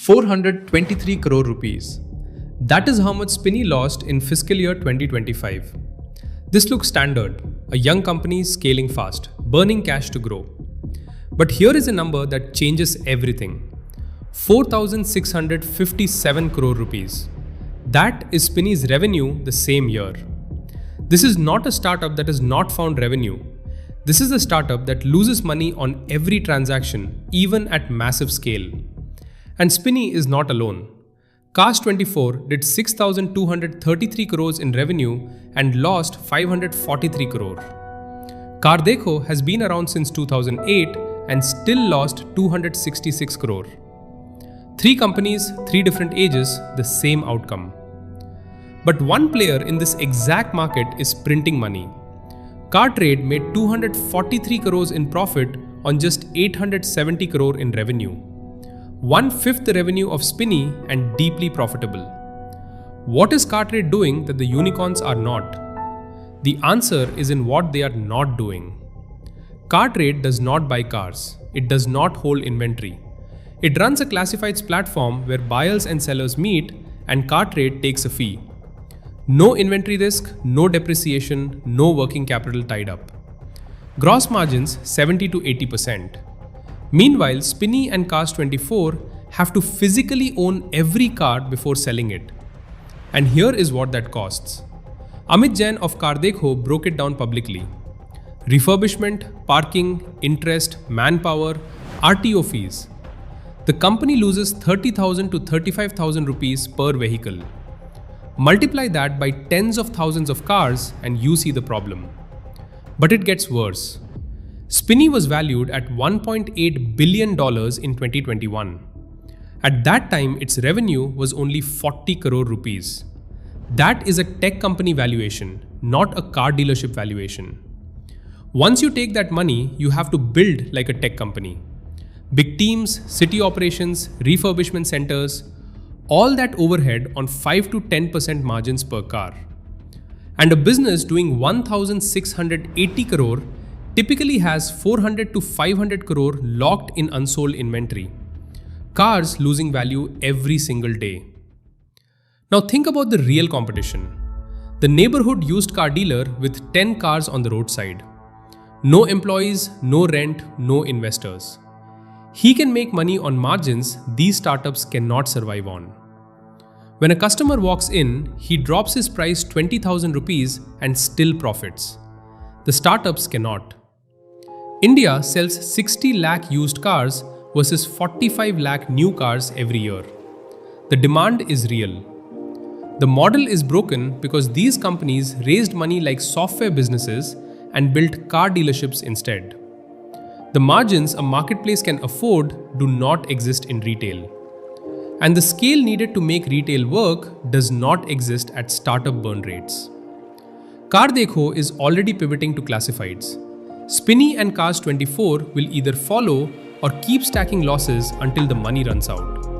423 crore rupees. That is how much Spinny lost in fiscal year 2025. This looks standard, a young company scaling fast, burning cash to grow. But here is a number that changes everything. 4,657 crore rupees. That is Spinny's revenue the same year. This is not a startup that has not found revenue. This is a startup that loses money on every transaction, even at massive scale. And Spinny is not alone. Cars24 did 6,233 crores in revenue and lost 543 crore. CarDekho has been around since 2008 and still lost 266 crore. 3 companies, 3 different ages, the same outcome. But one player in this exact market is printing money. CarTrade made 243 crores in profit on just 870 crore in revenue. 1/5 the revenue of Spinny and deeply profitable. What is CarTrade doing that the unicorns are not? The answer is in what they are not doing. CarTrade does not buy cars. It does not hold inventory. It runs a classifieds platform where buyers and sellers meet and CarTrade takes a fee. No inventory risk, no depreciation, no working capital tied up. Gross margins 70 to 80%. Meanwhile, Spinny and Cars24 have to physically own every car before selling it. And here is what that costs. Amit Jain of CarDekho broke it down publicly. Refurbishment, parking, interest, manpower, RTO fees. The company loses 30,000 to 35,000 rupees per vehicle. Multiply that by tens of thousands of cars and you see the problem. But it gets worse. Spinny was valued at $1.8 billion in 2021. At that time, its revenue was only 40 crore rupees. That is a tech company valuation, not a car dealership valuation. Once you take that money, you have to build like a tech company. Big teams, city operations, refurbishment centers, all that overhead on 5 to 10% margins per car. And a business doing 1,680 crore typically has 400 to 500 crore locked in unsold inventory. Cars losing value every single day. Now think about the real competition. The neighborhood used car dealer with 10 cars on the roadside. No employees, no rent, no investors. He can make money on margins these startups cannot survive on. When a customer walks in, he drops his price 20,000 rupees and still profits. The startups cannot. India sells 60 lakh used cars versus 45 lakh new cars every year. The demand is real. The model is broken because these companies raised money like software businesses and built car dealerships instead. The margins a marketplace can afford do not exist in retail. And the scale needed to make retail work does not exist at startup burn rates. CarDekho is already pivoting to classifieds. Spinny and Cars24 will either follow or keep stacking losses until the money runs out.